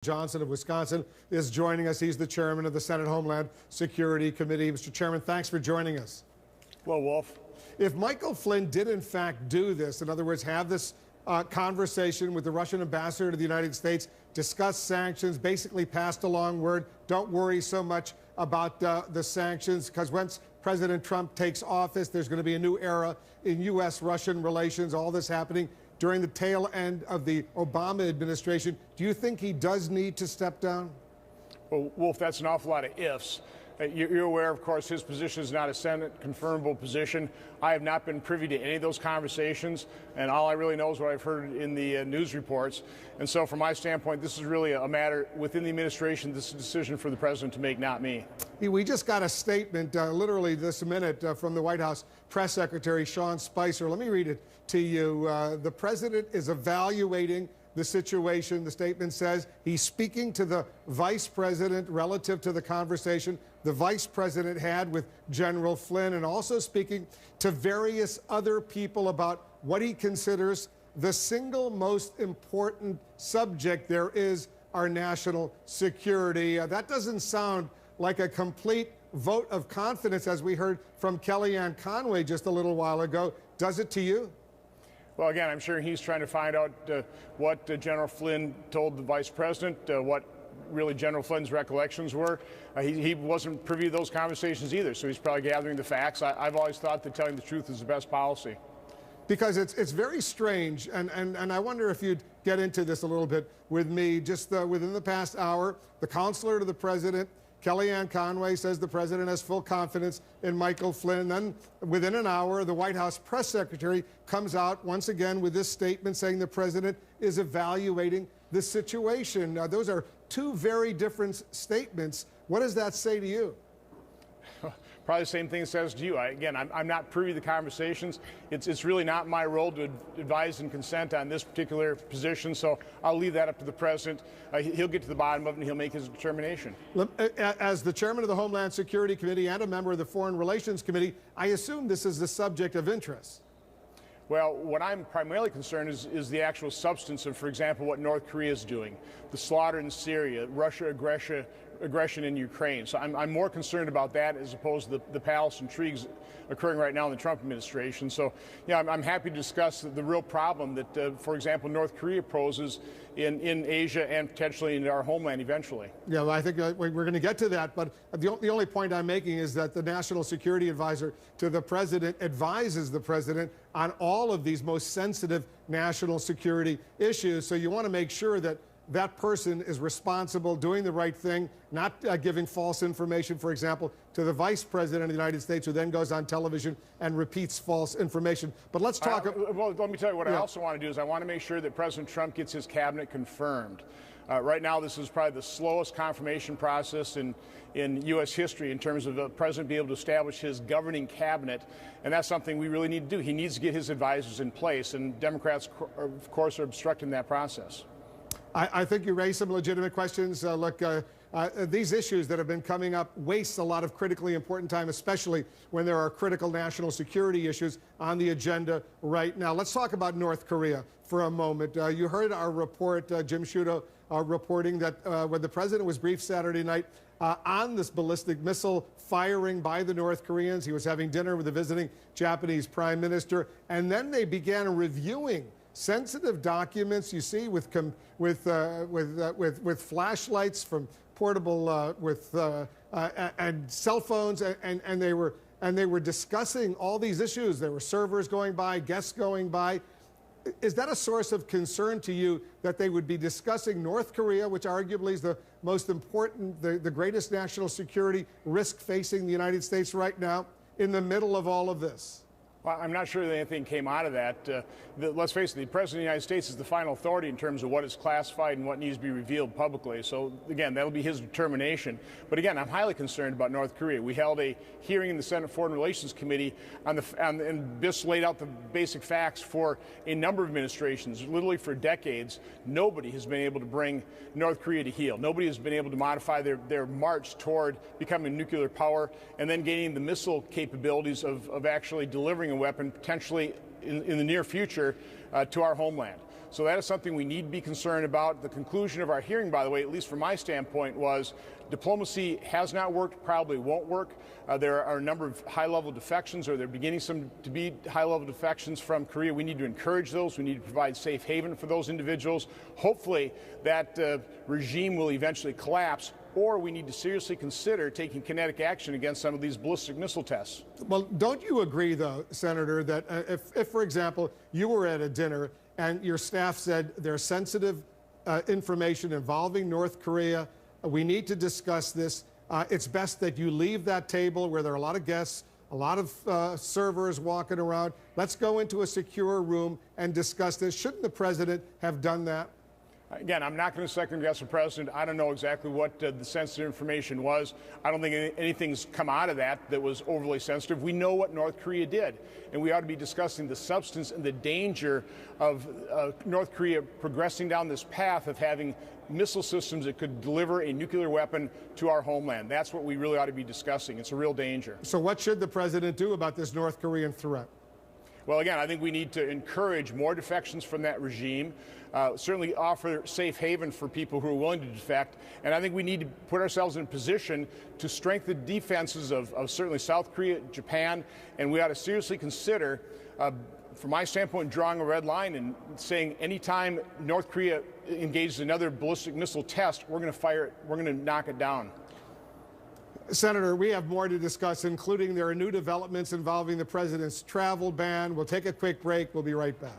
Johnson of Wisconsin is joining us. He's the chairman of the Senate Homeland Security Committee. Mr. Chairman, thanks for joining us. Well, Wolf. If Michael Flynn did in fact do this, in other words, have this conversation with the Russian ambassador to the United States, discuss sanctions, basically passed along word, don't worry so much about the sanctions, because once President Trump takes office, there's going to be a new era in U.S.-Russian relations, all this happening during the tail end of the Obama administration. Do you think he does need to step down? Well, Wolf, that's an awful lot of ifs. You're aware, of course, his position is not a Senate confirmable position. I have not been privy to any of those conversations, and all I really know is what I've heard in the news reports. And so from my standpoint, this is really a matter within the administration. This is a decision for the president to make, not me. We just got a statement literally this minute from the White House press secretary, Sean Spicer. Let me read it to you. The president is evaluating the situation. The statement says he's speaking to the vice president relative to the conversation the vice president had with General Flynn, and also speaking to various other people about what he considers the single most important subject there is, our national security. That doesn't sound like a complete vote of confidence, as we heard from Kellyanne Conway just a little while ago. Does it to you? Well, again, I'm sure he's trying to find out what General Flynn told the vice president, what really General Flynn's recollections were. He wasn't privy to those conversations either, so he's probably gathering the facts. I've always thought that telling the truth is the best policy. Because it's very strange, and I wonder if you'd get into this a little bit with me. Just within the past hour, the counselor to the president, Kellyanne Conway, says the president has full confidence in Michael Flynn. Then within an hour, the White House press secretary comes out once again with this statement saying the president is evaluating the situation. Those are two very different statements. What does that say to you? Probably the same thing it says to you. I'm not privy to the conversations. It's really not my role to advise and consent on this particular position, so I'll leave that up to the president. He'll get to the bottom of it, and he'll make his determination. As the chairman of the Homeland Security Committee and a member of the Foreign Relations Committee, I assume this is the subject of interest. Well, what I'm primarily concerned is the actual substance of, for example, what North Korea is doing, the slaughter in Syria, Russia aggression in Ukraine. So I'm more concerned about that as opposed to the palace intrigues occurring right now in the Trump administration. So, yeah, I'm happy to discuss the real problem that, for example, North Korea poses in Asia and potentially in our homeland eventually. Yeah, well, I think we're going to get to that. But the only point I'm making is that the National Security Advisor to the president advises the president on all of these most sensitive national security issues. So you want to make sure that that person is responsible, doing the right thing, not giving false information, for example, to the vice president of the United States, who then goes on television and repeats false information. But let's talk. Well, let me tell you what I also want to do is I want to make sure that President Trump gets his cabinet confirmed. Right now, this is probably the slowest confirmation process in U.S. history in terms of the president being able to establish his governing cabinet, and that's something we really need to do. He needs to get his advisors in place, and Democrats, of course, are obstructing that process. I think you raised some legitimate questions. Look, these issues that have been coming up waste a lot of critically important time, especially when there are critical national security issues on the agenda right now. Let's talk about North Korea for a moment. You heard our report, Jim Sciutto, reporting that when the president was briefed Saturday night on this ballistic missile firing by the North Koreans, he was having dinner with the visiting Japanese prime minister, and then they began reviewing sensitive documents, you see, with flashlights from portable and cell phones, and they were discussing all these issues. There were servers going by, guests going by. Is that a source of concern to you that they would be discussing North Korea, which arguably is the most important, the greatest national security risk facing the United States right now, in the middle of all of this? Well, I'm not sure that anything came out of that. Let's face it, the President of the United States is the final authority in terms of what is classified and what needs to be revealed publicly. So, again, that'll be his determination. But, again, I'm highly concerned about North Korea. We held a hearing in the Senate Foreign Relations Committee and this laid out the basic facts for a number of administrations. Literally for decades, nobody has been able to bring North Korea to heel. Nobody has been able to modify their march toward becoming a nuclear power and then gaining the missile capabilities of actually delivering a weapon potentially in the near future to our homeland. So that is something we need to be concerned about. The conclusion of our hearing, by the way, at least from my standpoint, was diplomacy has not worked, probably won't work. There are a number of high-level defections, or they're beginning to be high-level defections from Korea. We need to encourage those. We need to provide safe haven for those individuals. Hopefully that regime will eventually collapse, or we need to seriously consider taking kinetic action against some of these ballistic missile tests. Well, don't you agree, though, Senator, that if, for example, you were at a dinner and your staff said there's sensitive information involving North Korea, we need to discuss this, it's best that you leave that table where there are a lot of guests, a lot of servers walking around. Let's go into a secure room and discuss this. Shouldn't the president have done that? Again, I'm not going to second-guess the president. I don't know exactly what the sensitive information was. I don't think anything's come out of that was overly sensitive. We know what North Korea did, and we ought to be discussing the substance and the danger of North Korea progressing down this path of having missile systems that could deliver a nuclear weapon to our homeland. That's what we really ought to be discussing. It's a real danger. So what should the president do about this North Korean threat? Well, again, I think we need to encourage more defections from that regime, certainly offer safe haven for people who are willing to defect, and I think we need to put ourselves in a position to strengthen defenses of certainly South Korea, Japan, and we ought to seriously consider, from my standpoint, drawing a red line and saying anytime North Korea engages in another ballistic missile test, we're going to fire it, we're going to knock it down. Senator, we have more to discuss, including there are new developments involving the president's travel ban. We'll take a quick break. We'll be right back.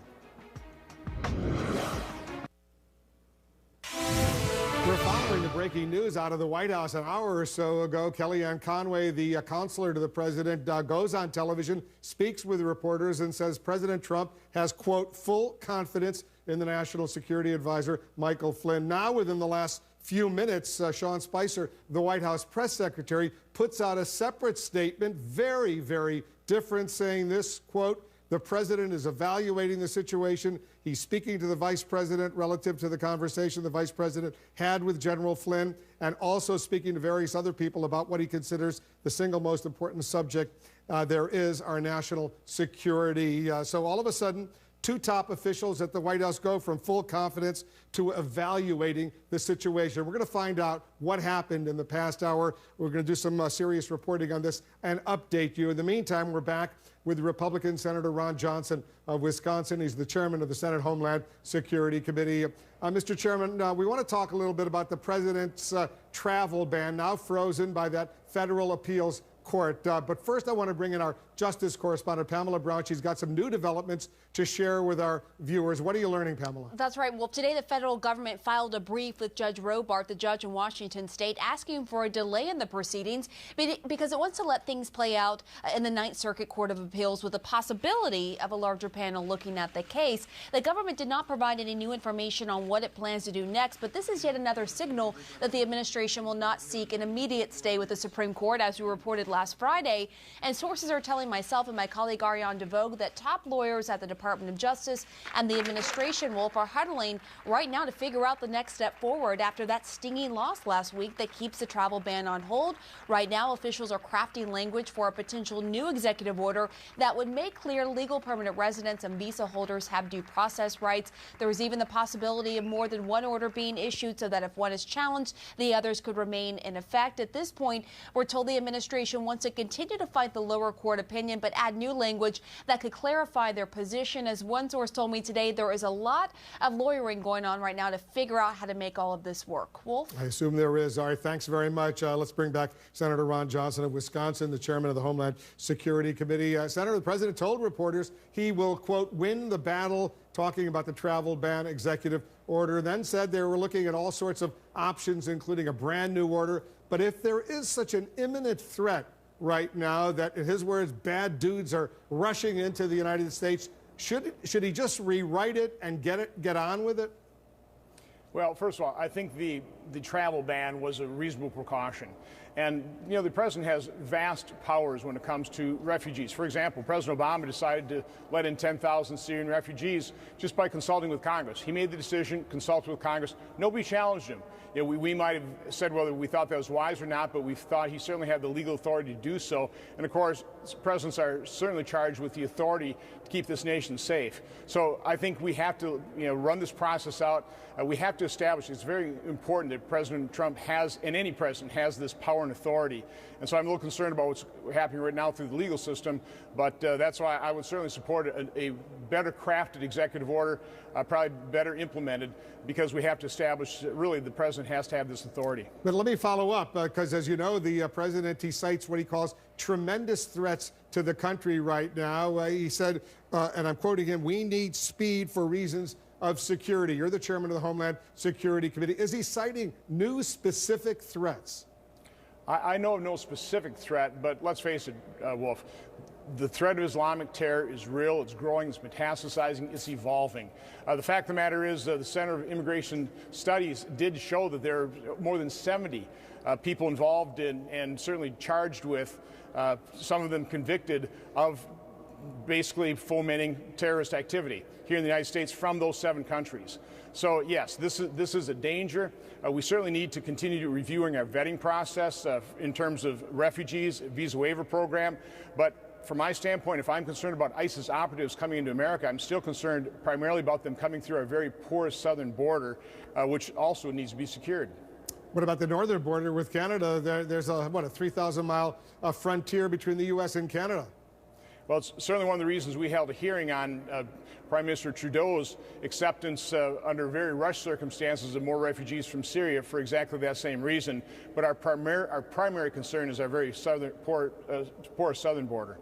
We're following the breaking news out of the White House an hour or so ago. Kellyanne Conway, the counselor to the president, goes on television, speaks with reporters, and says President Trump has, quote, full confidence in the National Security Advisor, Michael Flynn. Now, within the last few minutes, Sean Spicer, the White House press secretary, puts out a separate statement, very, very different, saying this, quote, the president is evaluating the situation. He's speaking to the vice president relative to the conversation the vice president had with General Flynn, and also speaking to various other people about what he considers the single most important subject there is, our national security. So all of a sudden, two top officials at the White House go from full confidence to evaluating the situation. We're going to find out what happened in the past hour. We're going to do some serious reporting on this and update you. In the meantime, we're back with Republican Senator Ron Johnson of Wisconsin. He's the chairman of the Senate Homeland Security Committee. Mr. Chairman, we want to talk a little bit about the president's travel ban, now frozen by that federal appeals court. But first, I want to bring in our Justice correspondent, Pamela Brown. She's got some new developments to share with our viewers. What are you learning, Pamela? That's right. Well, today the federal government filed a brief with Judge Robart, the judge in Washington state, asking for a delay in the proceedings because it wants to let things play out in the Ninth Circuit Court of Appeals with the possibility of a larger panel looking at the case. The government did not provide any new information on what it plans to do next, but this is yet another signal that the administration will not seek an immediate stay with the Supreme Court, as we reported last Friday. And sources are telling myself and my colleague Ariane DeVoe that top lawyers at the Department of Justice and the administration, Wolf, are huddling right now to figure out the next step forward after that stinging loss last week that keeps the travel ban on hold. Right now, officials are crafting language for a potential new executive order that would make clear legal permanent residents and visa holders have due process rights. There is even the possibility of more than one order being issued so that if one is challenged, the others could remain in effect. At this point, we're told the administration wants to continue to fight the lower court opinion, but add new language that could clarify their position. As one source told me today, there is a lot of lawyering going on right now to figure out how to make all of this work. Wolf? I assume there is. All right, thanks very much. Let's bring back Senator Ron Johnson of Wisconsin, the chairman of the Homeland Security Committee. Senator, the president told reporters he will, quote, win the battle, talking about the travel ban executive order, then said they were looking at all sorts of options, including a brand new order. But if there is such an imminent threat right now that, in his words, bad dudes are rushing into the United States, should he just rewrite it and get on with it? Well, first of all, I think the the travel ban was a reasonable precaution. And, you know, the president has vast powers when it comes to refugees. For example, President Obama decided to let in 10,000 Syrian refugees just by consulting with Congress. He made the decision, consulted with Congress. Nobody challenged him. You know, we might have said whether we thought that was wise or not, but we thought he certainly had the legal authority to do so. And of course, presidents are certainly charged with the authority to keep this nation safe. So I think we have to, you know, run this process out. We have to establish, it's very important that President Trump has, and any president has, this power and authority. And so I'm a little concerned about what's happening right now through the legal system, but that's why I would certainly support a better crafted executive order, probably better implemented, because we have to establish, really, the president has to have this authority. But let me follow up, because as you know, the president, he cites what he calls tremendous threats to the country right now. He said, and I'm quoting him, "We need speed for reasons of security." You're the chairman of the Homeland Security Committee. Is he citing new specific threats? I know of no specific threat, but let's face it, Wolf, the threat of Islamic terror is real, it's growing, it's metastasizing, it's evolving. The fact of the matter is the Center of Immigration Studies did show that there are more than 70 people involved in and certainly charged with, some of them convicted of basically fomenting terrorist activity here in the United States from those 7 countries. So yes, this is a danger. We certainly need to continue reviewing our vetting process in terms of refugees, visa waiver program. But from my standpoint, if I'm concerned about ISIS operatives coming into America, I'm still concerned primarily about them coming through our very porous southern border, which also needs to be secured. What about the northern border with Canada? There's a 3,000-mile frontier between the U.S. and Canada. Well, it's certainly one of the reasons we held a hearing on Prime Minister Trudeau's acceptance under very rushed circumstances of more refugees from Syria for exactly that same reason. But our primary concern is our very porous southern border.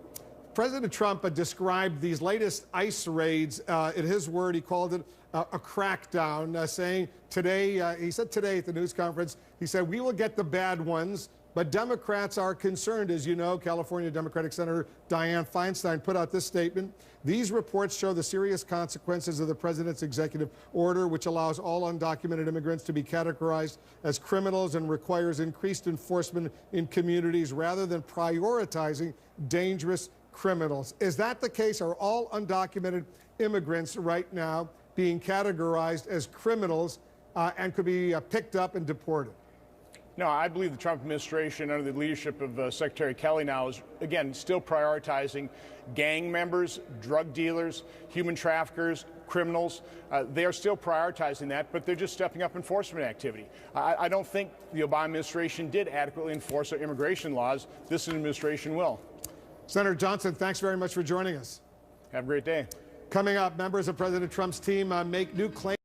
President Trump described these latest ICE raids, in his word, he called it a crackdown, saying today, he said today at the news conference, he said, "We will get the bad ones." But Democrats are concerned. As you know, California Democratic Senator Dianne Feinstein put out this statement. "These reports show the serious consequences of the president's executive order, which allows all undocumented immigrants to be categorized as criminals and requires increased enforcement in communities rather than prioritizing dangerous criminals." Is that the case? Are all undocumented immigrants right now being categorized as criminals and could be picked up and deported? No, I believe the Trump administration, under the leadership of Secretary Kelly now, is, again, still prioritizing gang members, drug dealers, human traffickers, criminals. They are still prioritizing that, but they're just stepping up enforcement activity. I don't think the Obama administration did adequately enforce our immigration laws. This administration will. Senator Johnson, thanks very much for joining us. Have a great day. Coming up, members of President Trump's team make new claims.